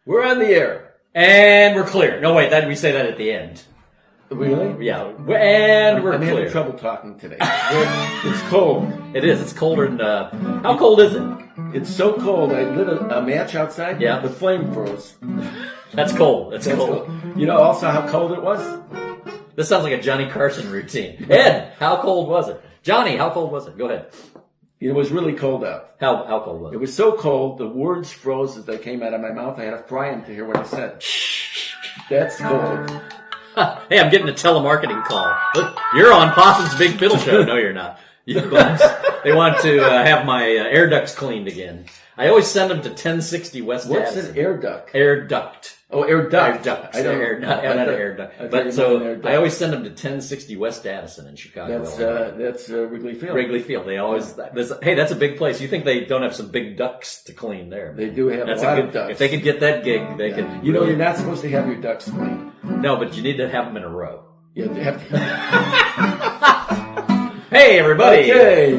We're on the air. And we're clear. No, wait, we say that at the end. Really? Yeah. And we're I'm clear. having trouble talking today. It's cold. It is. It's colder than... how cold is it? It's so cold. I lit a match outside. Yeah. The flame froze. That's cold. That's cold. You know also how cold it was? This sounds like a Johnny Carson routine. Ed, how cold was it? Johnny, how cold was it? Go ahead. It was really cold out. How cold was it? It was so cold, the words froze as they came out of my mouth. I had to fry them to hear what I said. That's cold. Hey, I'm getting a telemarketing call. Look, you're on Possum's Big Fiddle Show. No, you're not. They want to have my air ducts cleaned again. I always send them to 1060 West What's Addison. an air duct? Air duct. Oh, air duct. Air duct. I don't know. Not an air duct. But so I always send them to 1060 West Addison in Chicago. That's Wrigley Field. Wrigley Field. They always. Hey, that's a big place. You think they don't have some big ducts to clean there? They do have a lot of ducts. If they could get that gig, they could. You know, you're not supposed to have your ducts cleaned. No, but you need to have them in a row. You have to. Hey, everybody. Okay.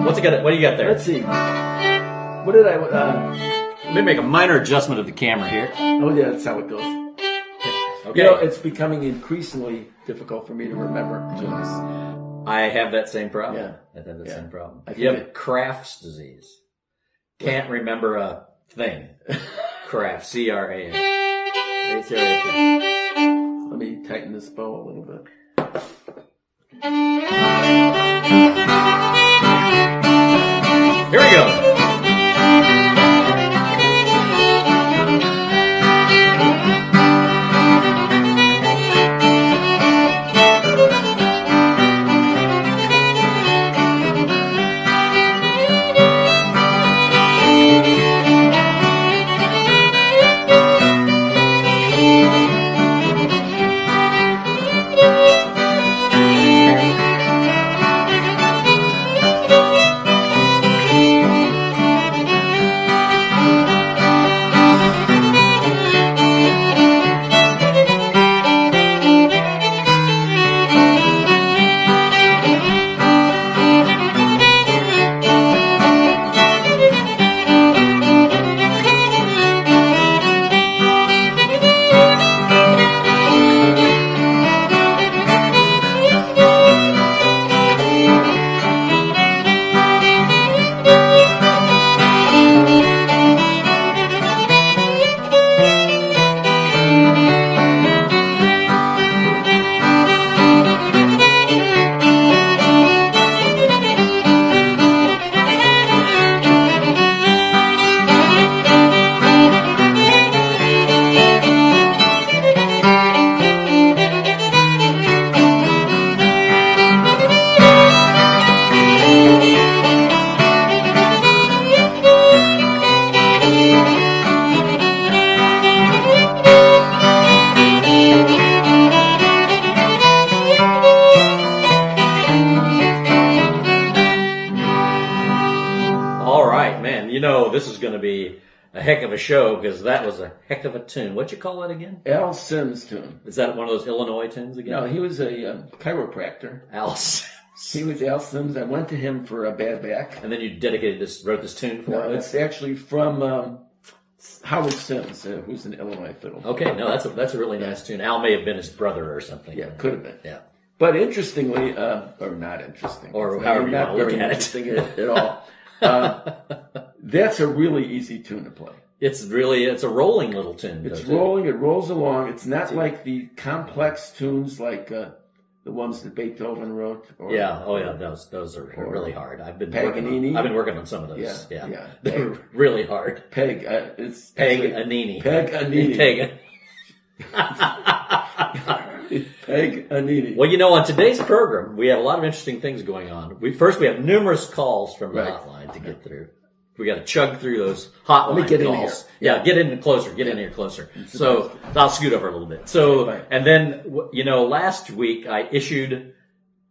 What do you got there? Let's see. What did I? Let me make a minor adjustment of the camera here. Oh yeah, that's how it goes. Okay. You know, it's becoming increasingly difficult for me to remember tunes. I have that same problem. Yeah. I have that same problem. I You have Kraft's disease. Can't remember a thing. Kraft. C-R-A-N. Let me tighten this bow a little bit. Here we go. This is going to be a heck of a show because that was a heck of a tune. What'd you call that again? Al Sims tune. Is that one of those Illinois tunes again? No, he was a chiropractor. Al Sims. He was Al Sims. I went to him for a bad back. And then you wrote this tune for him? No, it's actually from Howard Sims, who's an Illinois fiddle. Okay, no, that's a really nice tune. Al may have been his brother or something. Yeah, could have been. Yeah. But interestingly, or not interesting. Or however you want to look at it. At all. That's a really easy tune to play. It's a rolling little tune. It's rolling. It rolls along. It's not like the complex tunes like the ones that Beethoven wrote. Those are really hard. I've been working on some of those. Yeah. They're really hard. It's Paganini. Paganini. Well, on today's program, we have a lot of interesting things going on. We have numerous calls from the hotline to get through. We got to chug through those hotline Let me get calls. in here. Yeah, get in closer. Get in here closer. So I'll scoot over a little bit. So, and then, last week I issued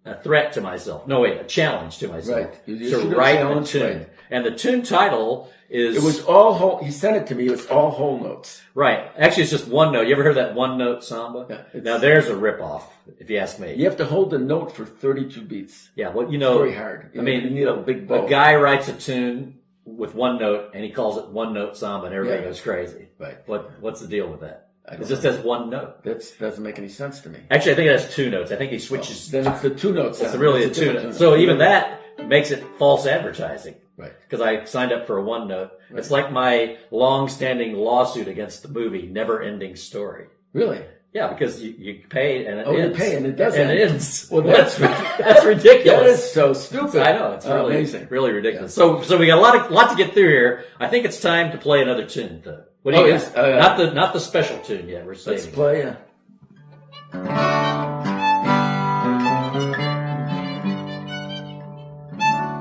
a threat to myself. No, wait, a challenge to myself. Right. To write a tune. Right. And the tune title is... It was all whole... He sent it to me. It was all whole notes. Right. Actually, it's just one note. You ever heard that one note samba? Yeah, now, there's a ripoff, if you ask me. You have to hold the note for 32 beats. Yeah, well, it's very hard. You need a big bow. A guy writes a tune with one note, and he calls it one note samba, and everybody goes crazy. Right. What's the deal with that? It just has one note. That doesn't make any sense to me. Actually, I think it has two notes. I think he switches. Then it's the two notes. It's really a two note. So even that makes it false advertising. Right. Because I signed up for a one note. Right. It's like my long-standing lawsuit against the movie Never Ending Story. Really? Yeah, because you pay and it ends. You pay and it doesn't. And it ends. Well, that's ridiculous. That is so stupid. I know, it's really amazing. Really ridiculous. Yeah. So we got a lot to get through here. I think it's time to play another tune, though. What do you got? Not the special tune yet. We're saving. Let's play.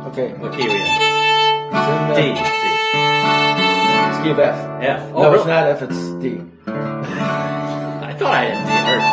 Okay. What key are we in? D. It's key of F. F. No, really? It's not F. It's D. I thought I had D. I heard.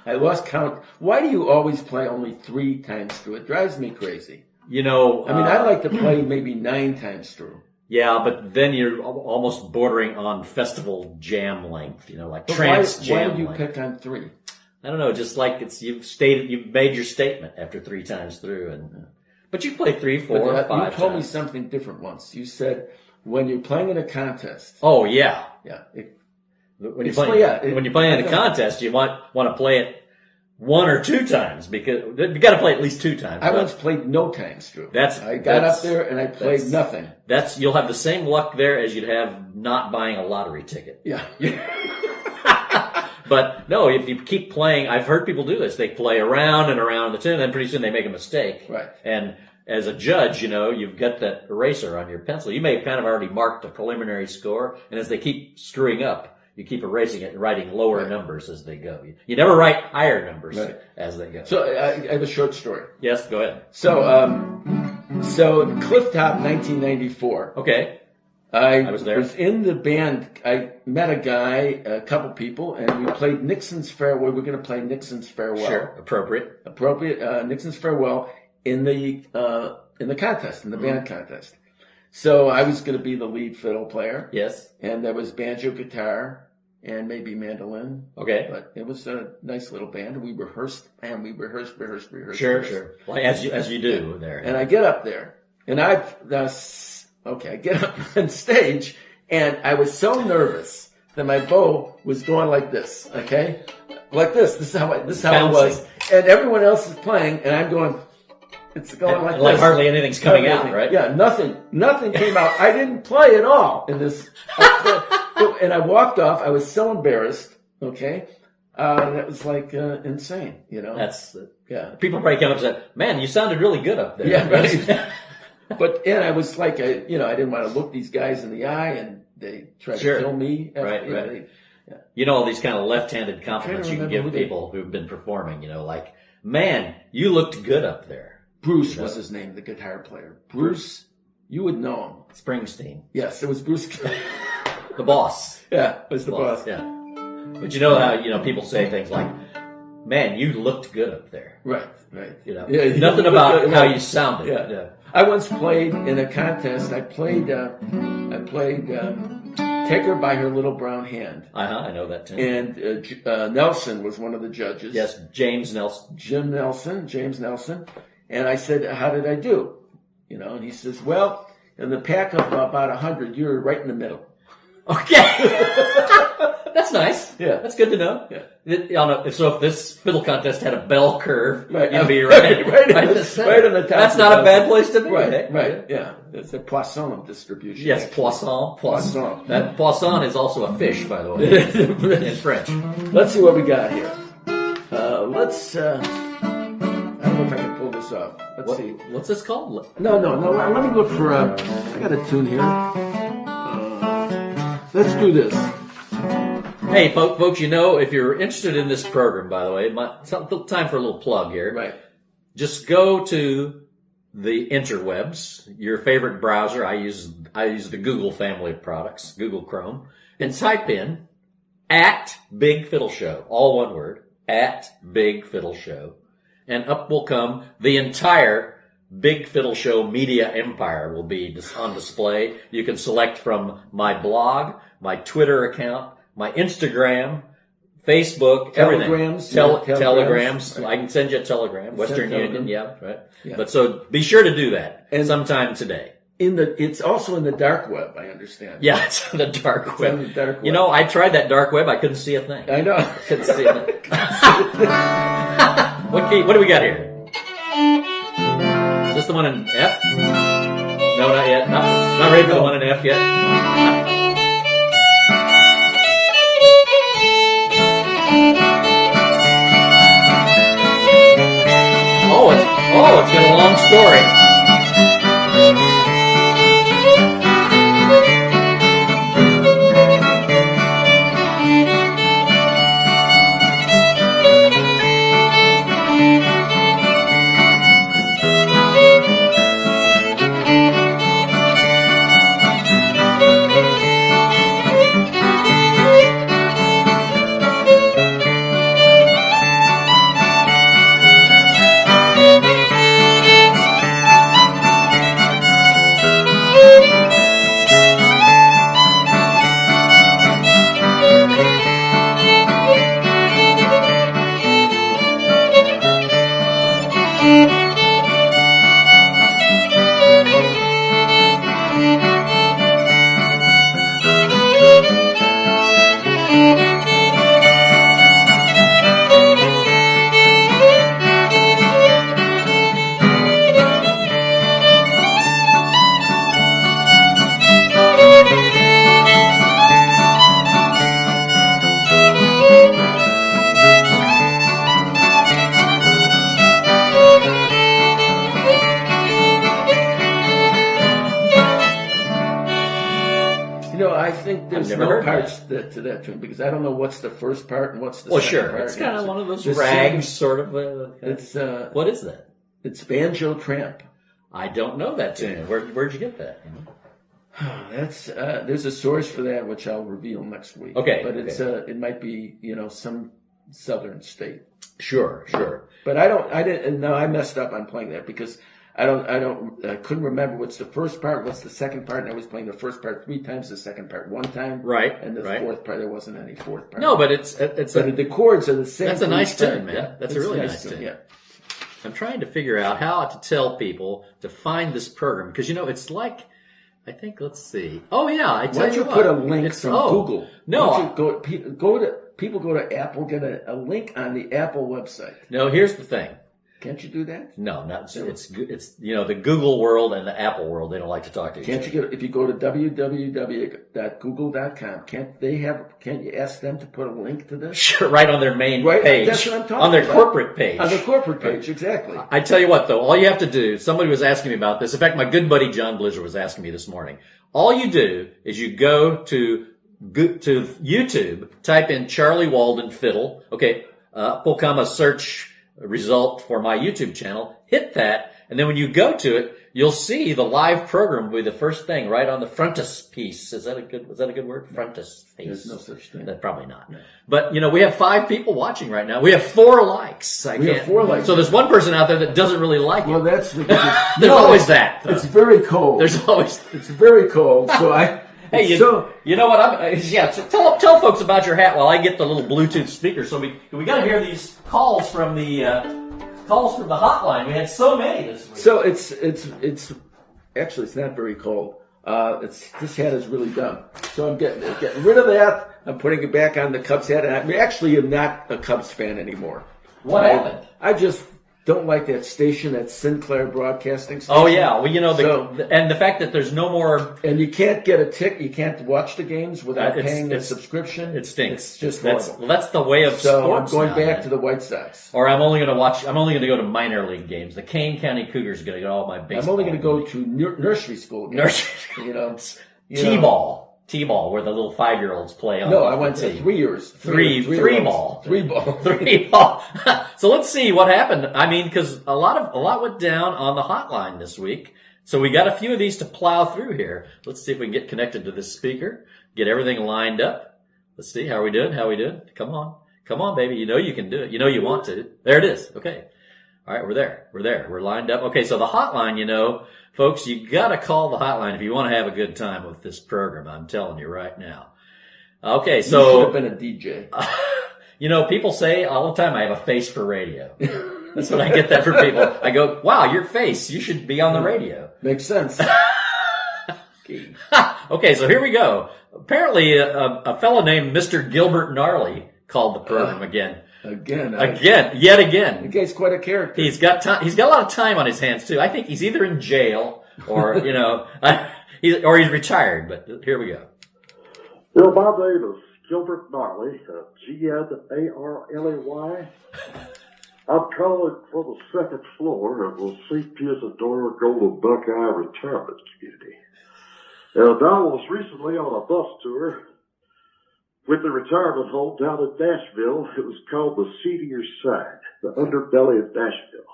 I lost count. Why do you always play only 3 times through? It drives me crazy. You know, I mean, I like to play maybe 9 times through. Yeah, but then you're almost bordering on festival jam length. You know, like trance jam. Why did you length. pick on 3? I don't know. Just like you've made your statement after 3 times through, but you play 3, 4, 5 times. You told me something different once. You said when you're playing in a contest. Oh yeah, yeah. When you're playing in a contest, you want to play it 1 or 2 times because you got to play at least 2 times. I once played no times through. I got up there and I played nothing. You'll have the same luck there as you'd have not buying a lottery ticket. Yeah. But no, if you keep playing, I've heard people do this. They play around and around the tune, and then pretty soon they make a mistake. Right. And as a judge, you've got that eraser on your pencil. You may have kind of already marked a preliminary score, and as they keep screwing up, you keep erasing it and writing lower numbers as they go. You never write higher numbers as they go. So I have a short story. Yes, go ahead. So Clifftop, 1994. Okay. I was there. Was in the band. I met a guy, a couple people, and we played Nixon's Farewell. We're going to play Nixon's Farewell. Sure, appropriate. Nixon's Farewell in the contest, in the band contest. So I was going to be the lead fiddle player. Yes. And there was banjo, guitar, and maybe mandolin. Okay. But it was a nice little band. We rehearsed, and we rehearsed. Sure. Like as you do there. And I get up there, and I get up on stage, and I was so nervous that my bow was going like this. Okay, like this. This is how it was. And everyone else is playing, and I'm going. It's going like this. Like hardly anything's coming out, right? Yeah, nothing came out. I didn't play at all in this. And I walked off. I was so embarrassed. Okay. And it was like insane, That's People probably come up and say, "Man, you sounded really good up there." Yeah, right. But I was like, I didn't want to look these guys in the eye, and they tried to kill me. Right. All these kind of left-handed compliments you can give people who've been performing. Like, "Man, you looked good up there." Bruce was his name, the guitar player. Bruce, you would know him. Springsteen. Yes, it was Bruce. The boss. Yeah, it was the boss. Yeah. But how, people say things like, "Man, you looked good up there." Right. Nothing about how you sounded. Yeah. I once played in a contest. I played 10 take her by her little brown hand. I know that too. And Nelson was one of the judges. Yes, James Nelson. James Nelson. And I said, how did I do? And he says, well, in the pack of about 100, you're right in the middle. Okay. That's nice. Yeah. That's good to know. Yeah. So if this fiddle contest had a bell curve, right. you'd be right in the top. That's not a bad place to be. Right. Yeah. It's a Possum distribution. Yes, Poisson. That Poisson is also a fish, by the way, in French. Let's see what we got here. I don't know if I can pull this off. Let's see. What's this called? No. Let me look for I got a tune here. Let's do this. Hey, folks, if you're interested in this program, by the way, time for a little plug here. Right. Just go to the interwebs, your favorite browser. I use the Google family of products, Google Chrome, and type in @Big Fiddle Show, all one word, @Big Fiddle Show, and up will come the entire Big Fiddle Show media empire will be on display. You can select from my blog, my Twitter account, my Instagram, Facebook, Telegrams, everything. Telegrams. Right. I can send you a telegram. Western Union, right. Yeah. But so be sure to do that sometime today. It's also in the dark web, I understand. Yeah, it's on the dark web. On the dark web. I tried that dark web. I couldn't see a thing. I know. I couldn't see a thing. What do we got here? Is this the one in F? No, not yet. Not ready for the one in F yet. It's been a long story. I think there's no parts to that tune because I don't know what's the first part and what's the second part. It's kind of one of those rags sort of. It's what is that? It's Banjo Tramp. I don't know that tune. Where'd you get that? That's there's a source for that which I'll reveal next week. Okay, but it might be some southern state. Sure. But I messed up on playing that because I couldn't remember what's the first part, what's the second part, and I was playing the first part 3 times, the second part 1 time, right? And the fourth part, there wasn't any fourth part. No, but the chords are the same. That's a nice tune, man. Yeah, that's a really nice tune. Yeah. I'm trying to figure out how to tell people to find this program because it's like. I think. Let's see. Oh yeah, I tell you what. Why don't you put a link from Google? No, people go to Apple, get a link on the Apple website. No, here's the thing. Can't you do that? No, not it's the Google world and the Apple world. They don't like to talk to each other. If you go to www.google.com, can't you ask them to put a link to this? Sure, right on their main page. That's what I'm talking about. On their corporate page. On their corporate page, exactly. I tell you what, though, all you have to do. Somebody was asking me about this. In fact, my good buddy John Blizzard was asking me this morning. All you do is you go to YouTube, type in Charlie Walden Fiddle. Okay, will come a search result for my YouTube channel. Hit that, and then when you go to it, you'll see the live program will be the first thing right on the frontispiece. Was that a good word? Frontispiece. There's no such thing. Probably not. No. But we have 5 people watching right now. We have 4 likes. We have 4 likes. So there's one person out there that doesn't really like it. Well, that's because there's always that. It's very cold. It's very cold. So Hey, you know what? Tell folks about your hat while I get the little Bluetooth speaker. So we got to hear these calls from the hotline. We had so many this week. So it's actually it's not very cold. This hat is really dumb. So I'm getting rid of that. I'm putting it back on the Cubs hat, and I actually am not a Cubs fan anymore. What happened? I just don't like that station, that Sinclair Broadcasting station. Oh yeah, well and the fact that there's no more, and you can't get a ticket, you can't watch the games without paying a subscription. It stinks. It's just horrible. That's the way of sports. I'm going back to the White Sox. Or I'm only going to go to minor league games. The Kane County Cougars are going to get all my baseball. I'm only going to go to nursery school games. T-ball, where the little 5-year-olds play on. No, I went to 3 years. Three ball. So let's see what happened. I mean, because a lot went down on the hotline this week. So we got a few of these to plow through here. Let's see if we can get connected to this speaker, get everything lined up. Let's see how we doing. Come on, baby. You know you can do it. You know you want to. There it is. Okay. All right, we're there. We're lined up. Okay, so the hotline, folks, you gotta call the hotline if you want to have a good time with this program. I'm telling you right now. Okay, so. You should have been a DJ. People say all the time I have a face for radio. That's what I get that for people. I go, wow, your face, you should be on the radio. Makes sense. Okay, so here we go. Apparently, a fellow named Mr. Gilbert Gnarly called the program again. Yet again. The guy's quite a character. He's got a lot of time on his hands too. I think he's either in jail or or he's retired. But here we go. My name is Gilbert Gnarly, Gnarley. I'm calling from the second floor of the St. Isidore Golden Buckeye Retirement Community. And I was recently on a bus tour with the retirement home down in Nashville. It was called the Seedier Side, the underbelly of Nashville.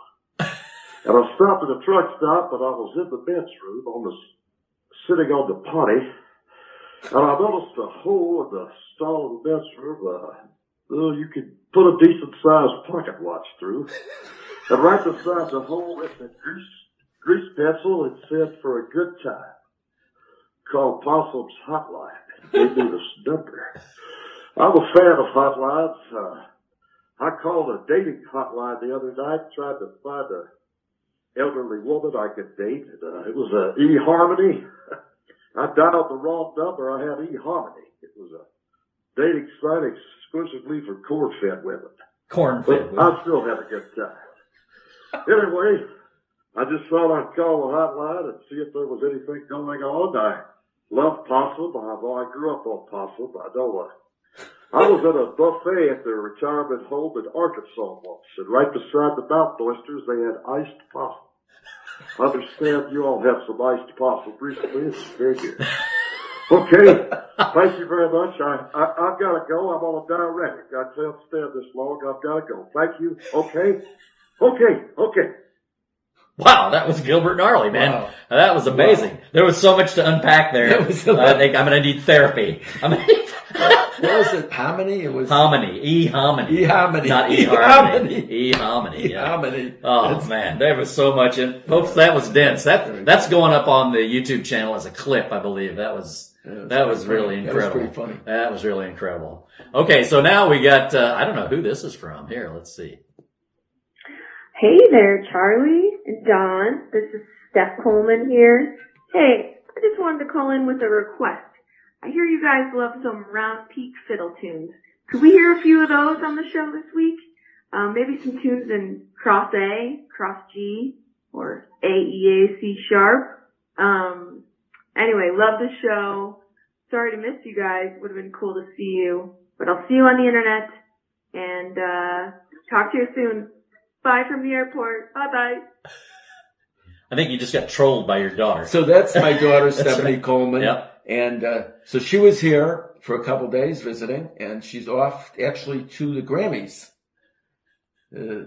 And I stopped at a truck stop, and I was in the men's room sitting on the potty, and I noticed a hole in the stall of the men's room. You could put a decent-sized pocket watch through. And right beside the hole, it said grease pencil. It said, "For a good time." Called Possum's Hotline. Gave me this number. I'm a fan of hotlines. I called a dating hotline the other night, tried to find an elderly woman I could date. It was eHarmony. I dialed the wrong number. I had eHarmony. It was a dating site exclusively for corn-fed women. Corn-fed women. I still had a good time. Anyway, I just thought I'd call the hotline and see if there was anything going on. I love Possum. I grew up on Possum. I was at a buffet at their retirement home in Arkansas once, and right beside the mouth oysters, they had iced possum. I understand you all have some iced possum recently. It's very good. Okay, thank you very much. I've got to go. I'm on a diuretic. I can't stand this long. I've got to go. Thank you. Okay. Wow, that was Gilbert Gnarly, man. Wow. That was amazing. Wow. There was so much to unpack there. I think I'm going to need therapy. What was it? Hominy? It was hominy. E-hominy. E-hominy. Not e-harmony. E-hominy. E-hominy. Oh, man. There was so much. Folks, that was dense. That's going up on the YouTube channel as a clip, I believe. That was really incredible. That was pretty funny. That was really incredible. Okay, so now we got, I don't know who this is from. Here, let's see. Hey there, Charlie and Don. This is Steph Coleman here. Hey, I just wanted to call in with a request. I hear you guys love some round peak fiddle tunes. Could we hear a few of those on the show this week? Maybe some tunes in cross A, cross G, or A, E, A, C sharp. Anyway, love the show. Sorry to miss you guys. Would have been cool to see you. But I'll see you on the internet, and talk to you soon. Bye from the airport. Bye-bye. I think you just got trolled by your daughter. So that's my daughter, Stephanie right. Coleman. Yep. And so she was here for a couple days visiting, and she's off actually to the Grammys.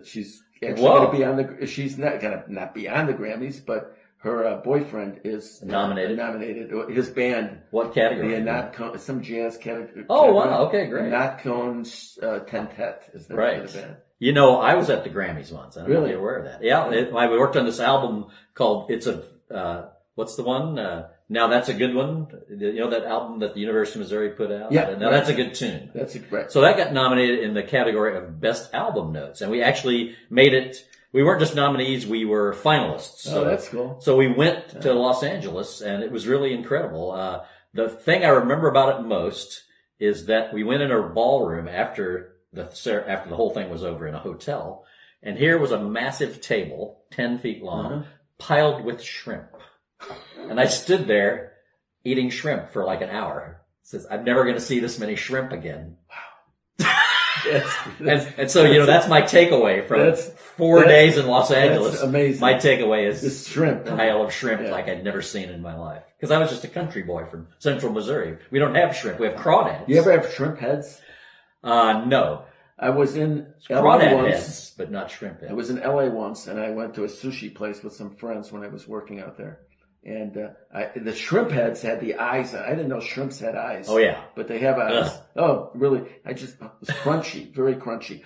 She's actually going to be on the. She's not going to not be on the Grammys, but her boyfriend is nominated. His band. What category? Some jazz category. Oh wow! Okay, great. Nat Cohn's Tentet is the right. The band. You know, I was at the Grammys once. I don't know if you're aware of that. Yeah, we worked on this album called "It's a." What's the one? Now that's a good one. You know that album that the University of Missouri put out? Yeah. Now that's a good tune. That's right. So that got nominated in the category of Best Album Notes. And we actually made it, we weren't just nominees, we were finalists. Oh, that's cool. So we went to Los Angeles and it was really incredible. The thing I remember about it most is that we went in a ballroom after the whole thing was over in a hotel. And here was a massive table, 10 feet long, piled with shrimp. And I stood there eating shrimp for like an hour. It says, I'm never going to see this many shrimp again. Wow. And so, that's my takeaway from 4 days in Los Angeles. That's amazing. My takeaway is this shrimp. a pile of shrimp like I'd never seen in my life. Because I was just a country boy from central Missouri. We don't have shrimp. We have crawdads. You ever have shrimp heads? No. I was in LA Crawdad once. heads, but not shrimp heads. I was in LA once, and I went to a sushi place with some friends when I was working out there. And the shrimp heads had the eyes. I didn't know shrimps had eyes. Oh, yeah. But they have eyes. Ugh. Oh, really? It was crunchy, very crunchy.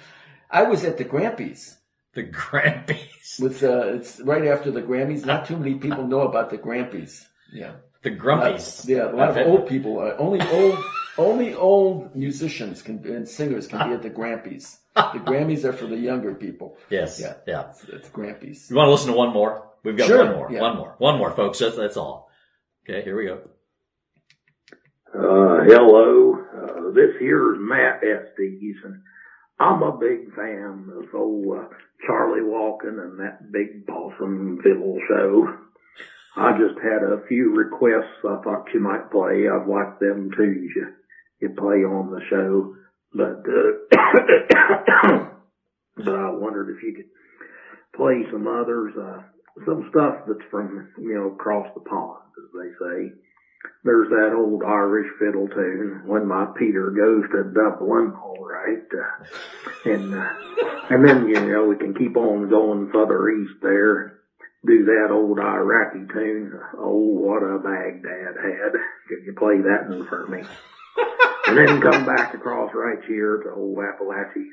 I was at the Grampy's. The Grampy's. It's right after the Grammys. Not too many people know about the Grampy's. Yeah. The Grumpies. A lot of old people. Only old musicians and singers can be at the Grampy's. The Grammys are for the younger people. Yes. Yeah. Yeah. It's Grampy's. You want to listen to one more? We've got Sure. one more. Yeah. One more, folks. That's all. Okay, here we go. Hello. This here's Matt Estes, and I'm a big fan of old Charlie Walken and that big Possum Fiddle show. I just had a few requests I thought you might play. I've liked them tunes you play on the show, but but I wondered if you could play some others, some stuff that's from, across the pond, as they say. There's that old Irish fiddle tune, When My Peter Goes to Dublin, all right. And then, we can keep on going further east there. Do that old Iraqi tune, Oh, What a Baghdad Had. Can you play that one for me? And then come back across right here to old Appalachia.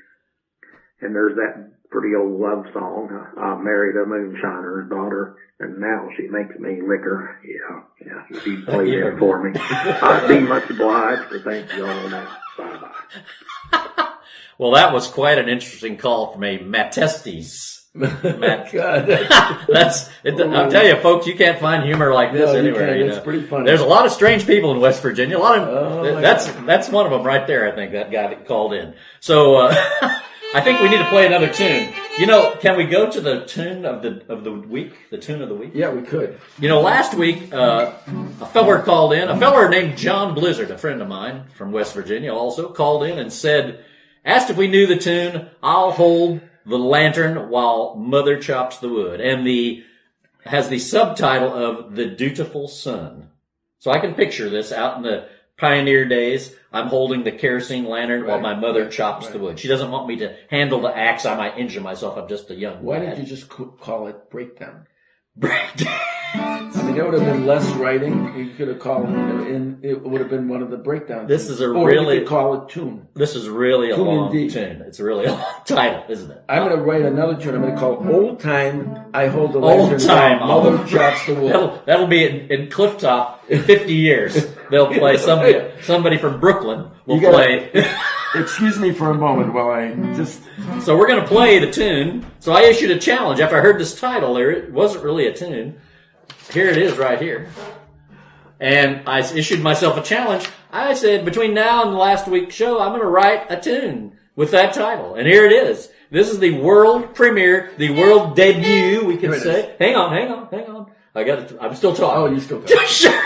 And there's that pretty old love song, I married a moonshiner's daughter, and now she makes me liquor. Yeah, if you play that for me, I'd be much obliged, but thank you all now. Bye-bye. Well, that was quite an interesting call from a Matestes. Matt. God, I'll tell you, folks, you can't find humor like this anywhere. It's pretty funny. There's a lot of strange people in West Virginia. A lot of Oh, that's one of them right there. I think that guy that called in. So I think we need to play another tune. Can we go to the tune of the week? The tune of the week? Yeah, we could. Last week a feller called in. A feller named John Blizzard, a friend of mine from West Virginia, also called in and asked if we knew the tune. I'll hold the lantern while mother chops the wood, and has the subtitle of The Dutiful Son. So I can picture this out in the pioneer days. I'm holding the kerosene lantern while my mother chops the wood. She doesn't want me to handle the axe. I might injure myself. I'm just a young Why lad. didn't you just call it breakdown? Breakdown. I mean, there would have been less writing. You could have called it, and it would have been one of the breakdowns. This is or you could call it tune. This is really a Tune long indeed. tune. It's really a long title, isn't it? I'm going to write another tune. I'm going to call Old Time, I Hold the Old Lantern Time, While Mother Chops the Wood. That'll be in Clifftop in 50 years. They'll play somebody from Brooklyn will play. Excuse me for a moment while I just... So we're going to play the tune. So I issued a challenge after I heard this title. It wasn't really a tune. Here it is right here. And I issued myself a challenge. I said, between now and the last week's show, I'm going to write a tune with that title. And here it is. This is the world premiere, the world debut, we could say. Hang on. I'm still talking. Oh, you still talking. Sure.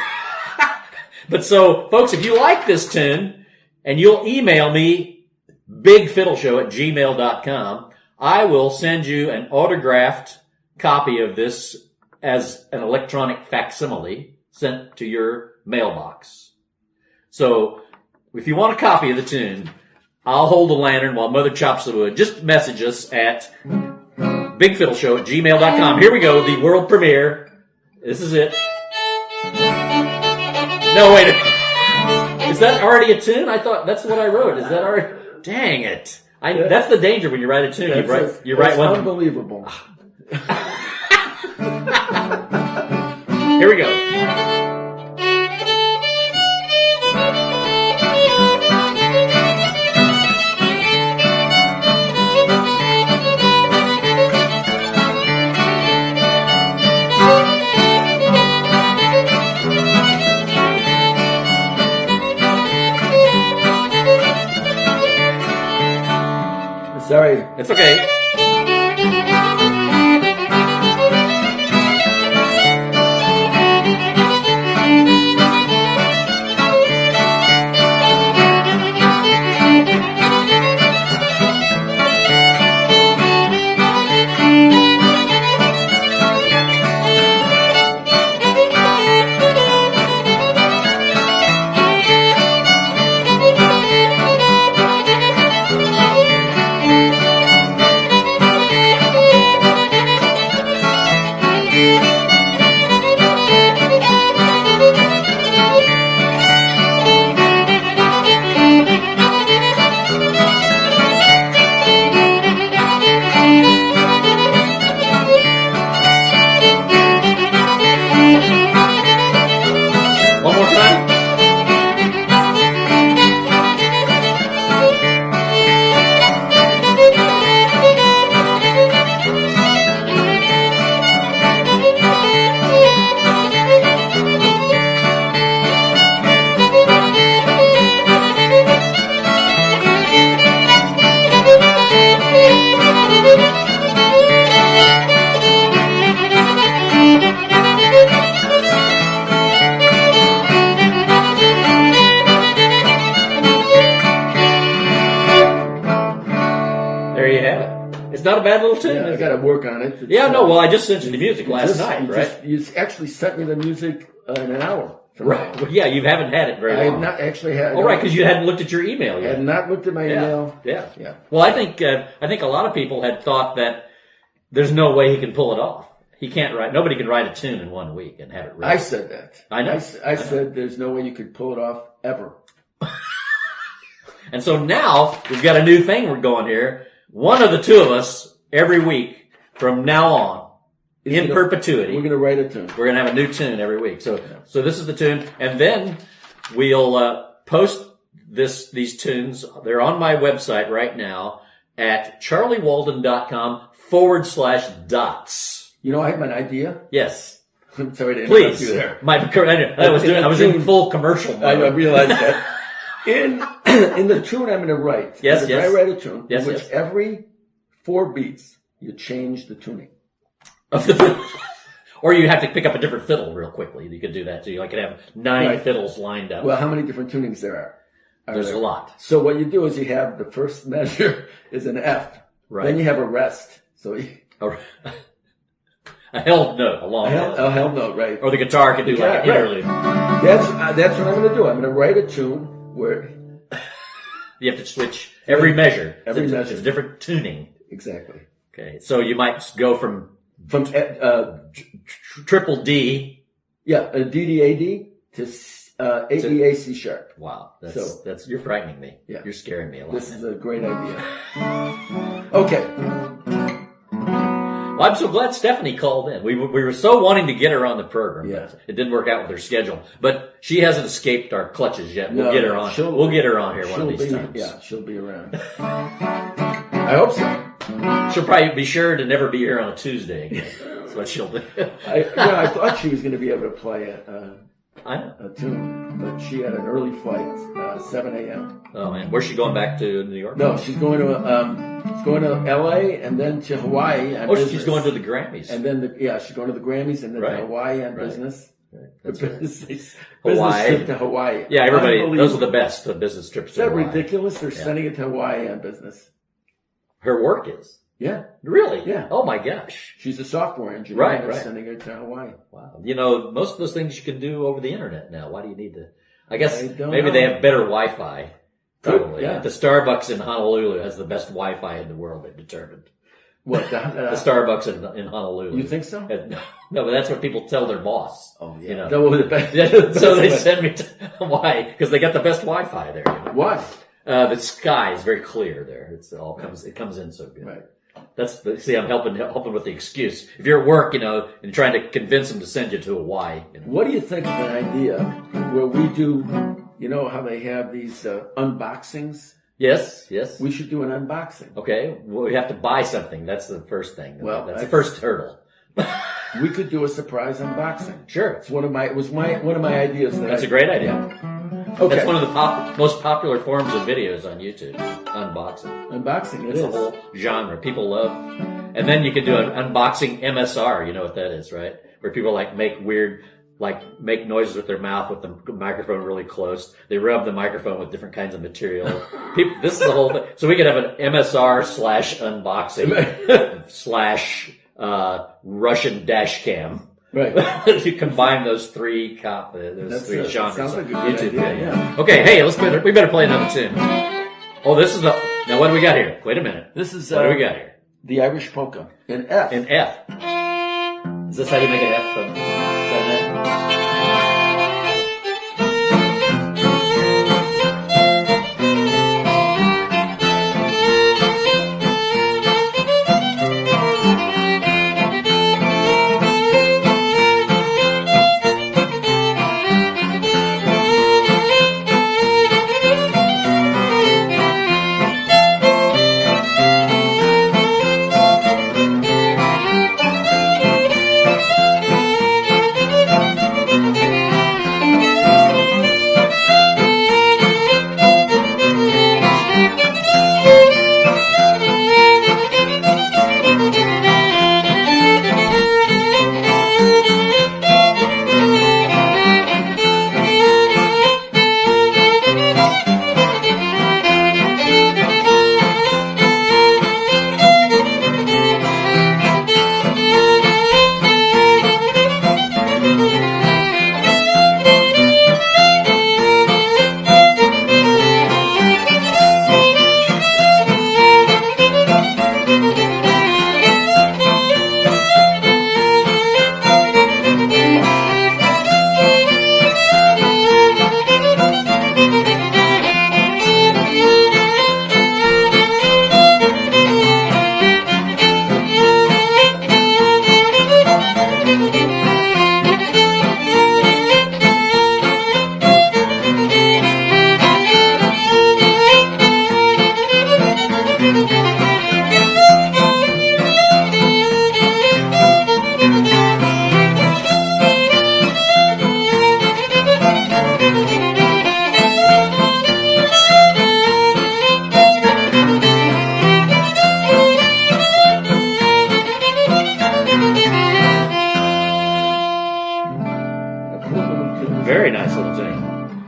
But so, folks, if you like this tune, and you'll email me, bigfiddleshow@gmail.com, I will send you an autographed copy of this as an electronic facsimile sent to your mailbox. So, if you want a copy of the tune, I'll hold the lantern while Mother chops the wood. Just message us at bigfiddleshow@gmail.com. Here we go, the world premiere. This is it. No, wait a minute. Is that already a tune? I thought that's what I wrote. Is that already? Dang it. That's the danger when you write a tune. You write one. Unbelievable. Here we go. It's okay. One more time. There you have it. It's not a bad little tune. Yeah, I is got to it? work on it. Yeah, no, well, I just sent you the music last night, right? You actually sent me the music in an hour. from Right. now. Well, yeah, you haven't had it very I long. have not actually had. Oh, right, because you hadn't looked at your email I yet. had not looked at my email. Yeah. Yeah. Well, I think a lot of people had thought that there's no way he can pull it off. He can't write. Nobody can write a tune in 1 week and have it ready. I said that. I know. I said there's no way you could pull it off ever. And so now we've got a new thing we're going here. One of the two of us every week from now on, in perpetuity, We're going to write a tune. we're going to have a new tune every week. So this is the tune, and then we'll post these tunes. They're on my website right now at charliewalden.com/dots. You know, I have an idea. Yes, I'm sorry to interrupt you please. there. I was in full commercial mode. I realized that. In the tune I'm going to write. Yes, when yes. I write a tune, Yes, in which yes. every 4 beats you change the tuning. Of the fiddle. Or you have to pick up a different fiddle real quickly. You could do that too. I could have 9 Right. fiddles lined up. Well, how many different tunings there are? There's there? a lot. So what you do is you have the first measure is an F. Right. Then you have a rest. So A held note, a long note. a held note, right? Or the guitar could do like an Right. interlude. That's what I'm going to do. I'm going to write a tune where You have to switch every measure. Every It's a- measure. It's a different tuning. exactly Okay. So you might go from from triple D. a DDAD to AEA C sharp. Wow. So- You're frightening me. Yeah. You're scaring me a lot. This is a great idea. Okay. Well, I'm so glad Stephanie called in. We were so wanting to get her on the program. Yeah. It didn't work out with her schedule, but she hasn't escaped our clutches yet. We'll get her on. We'll get her on here one of these times. Yeah, she'll be around. I hope so. She'll probably be sure to never be here on a Tuesday again. That's what she'll do. I thought she was going to be able to play I know. a tune, but she had an early flight, 7 a.m. Oh man, where's she going back to New York? No, she's going to L.A. and then to Hawaii. On business. She's going to the Grammys. And then she's going to the Grammys and then Right. to Hawaii on Right. business. Right. The That's right. business Hawaii. trip to Hawaii. Yeah, everybody. Those are Unbelievable. the best. The business trips. Is to that Hawaii. ridiculous? They're Yeah. sending it to Hawaii on business. Her work is Yeah, really. Yeah. Oh my gosh. she's a software engineer. Right, and they're right. sending her to Hawaii. Wow. You know, most of those things you can do over the internet now. Why do you need to? I guess I don't maybe know. they have better Wi-Fi. Could, Probably. yeah. The Starbucks in Honolulu has the best Wi-Fi in the world. They've determined. What the Starbucks in Honolulu. You think so? No, but that's what people tell their boss. Oh yeah. You know. That was the best. So they best send me to Hawaii because they got the best Wi-Fi there. You know? Why? The sky is very clear there. It comes in so good. Right. I'm helping with the excuse. If you're at work, and trying to convince them to send you to Hawaii. What do you think of an idea where we do? You know how they have these unboxings? Yes. We should do an unboxing. Okay. Well, we have to buy something. That's the first thing. Well, that's the first hurdle. We could do a surprise unboxing. Sure. It's one of my ideas. That's a great idea. Okay. That's one of the most popular forms of videos on YouTube. Unboxing. Unboxing, It's a whole genre people love. And then you can do an unboxing MSR. You know what that is, right? Where people make noises with their mouth with the microphone really close. They rub the microphone with different kinds of material. This is the whole thing. So we could have an MSR / unboxing / Russian dash cam. Right. You combine those three genres. Sounds like a good YouTube idea, video. yeah. Okay, hey, we better play another tune. Oh, now what do we got here? Wait a minute. This is, what do we got here? the Irish polka in F. In F. Is this how you make an F? Is that it? Very nice little tune.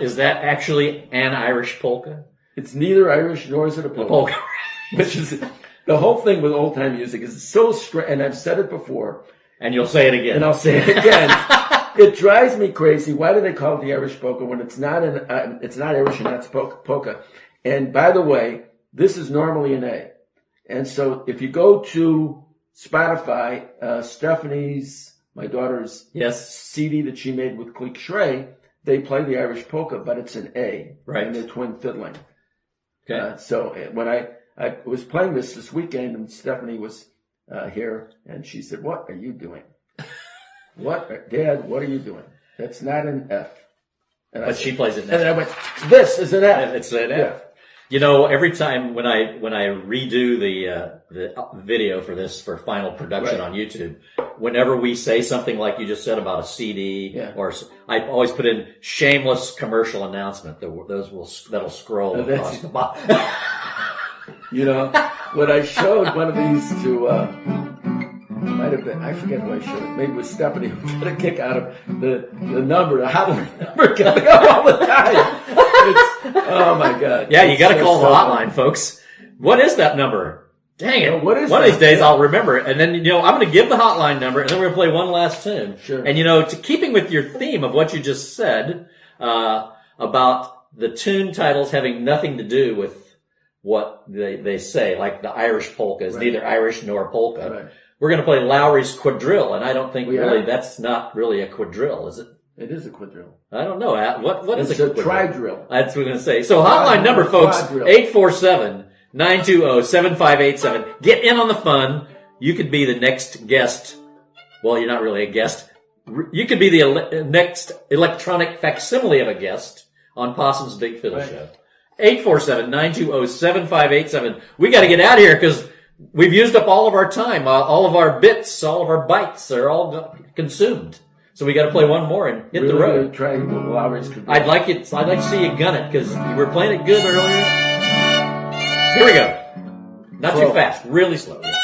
Is that actually an Irish polka? It's neither Irish nor is it a polka. Which is, the whole thing with old time music is so strange, and I've said it before. And you'll say it again. And I'll say it again. It drives me crazy. Why do they call it the Irish polka when it's not it's not Irish and that's polka? And by the way, this is normally an A. And so if you go to Spotify, Stephanie's, my daughter's CD that she made with Click Shrey, they play the Irish polka, but it's an A. Right. And they're twin fiddling. Okay. So when I was playing this weekend, and Stephanie was here, and she said, "What are you doing? Dad, what are you doing? That's not an F." And but she plays it and then I went, "This is an F." It's an F. You know, every time when I redo the video for final production on YouTube, whenever we say something like you just said about a CD, or I always put in shameless commercial announcement. That'll scroll across the bottom. You know, when I showed one of these to, might have been, I forget who I showed it. Maybe it was Stephanie who got a kick out of the number, the hotline number coming up all the time. Oh my God. Yeah, you got to call the hotline, folks. What is that number? Dang it. What is one that? of these days I'll remember it. And then, I'm going to give the hotline number and then we're going to play one last tune. Sure. And, keeping with your theme of what you just said, about the tune titles having nothing to do with what they say, like the Irish polka is neither Irish nor polka. Right. We're going to play Lowry's quadrille, and I don't think that's not really a quadrille, is it? It is a quadrille. I don't know. What is it's a a quadrille? tri-drill. That's what I'm going to say. So hotline number, folks, 847-920-7587. Get in on the fun. You could be the next guest. Well, you're not really a guest. You could be the next electronic facsimile of a guest on Possum's Big Fiddle Show. 847-920-7587. We got to get out of here because we've used up all of our time. All of our bits, all of our bytes are all consumed. So we got to play one more and hit the road. Try Lowry's Caboose. I'd like to see you gun it because you were playing it good earlier. Here we go. Not too fast, really slow. Yeah.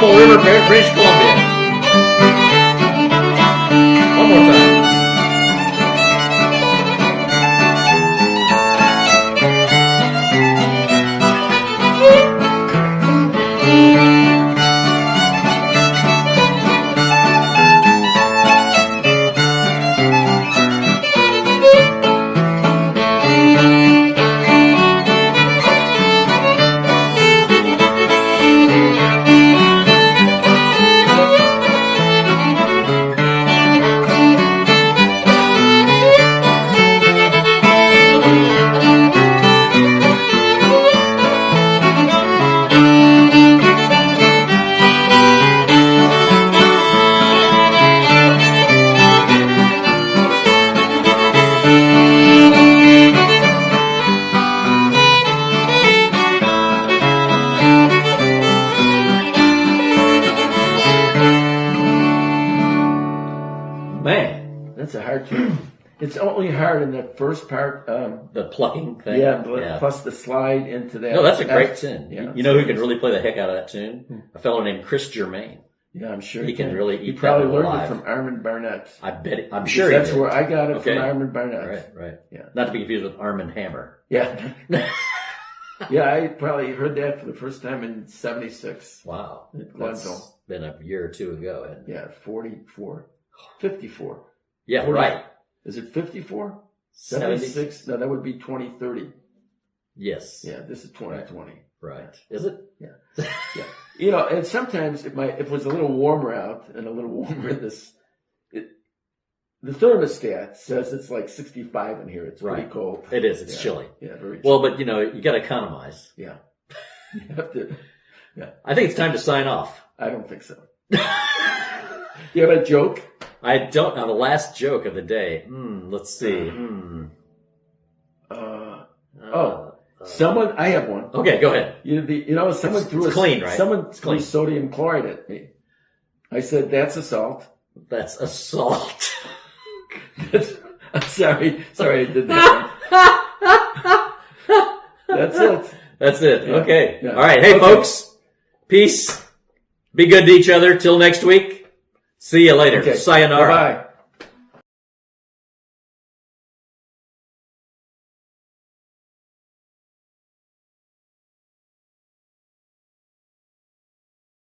River, British Columbia. One more time. That's a hard tune. It's only hard in the first part. The plucking thing. Yeah, plus the slide into that. No, that's a great tune. Yeah, you know who can really play the heck out of that tune? A fellow named Chris Germain. Yeah, I'm sure he can really. He probably learned it from Armand Barnett. I bet. I'm sure that's he did. where I got it from Armand Barnett. Right. Yeah. Not to be confused with Armand Hammer. Yeah. Yeah, I probably heard that for the first time in '76. Wow, that's been a year or two ago. Yeah, 54. Yeah, 40, right. Is it 54? 76? No, that would be 2030. Yes. Yeah, this is 2020. Right. Is it? Yeah. Yeah. You know, and sometimes if it was a little warmer out and a little warmer in this, the thermostat says it's like 65 in here. It's pretty cold. It is. It's chilly. Yeah, very chilly. Well, but you know, you got to economize. Yeah. You have to. Yeah. I think it's time to sign off. I don't think so. You have a joke? I don't know. The last joke of the day. Let's see. Someone. I have one. Okay, go ahead. Someone threw clean, right? Someone threw sodium chloride at me. I said, "That's assault." That's assault. I'm sorry. I did that. That's it. That's it. Yeah. Okay. Yeah. All right. Hey, folks. Peace. Be good to each other. Till next week. See you later. Okay. Sayonara. Bye-bye.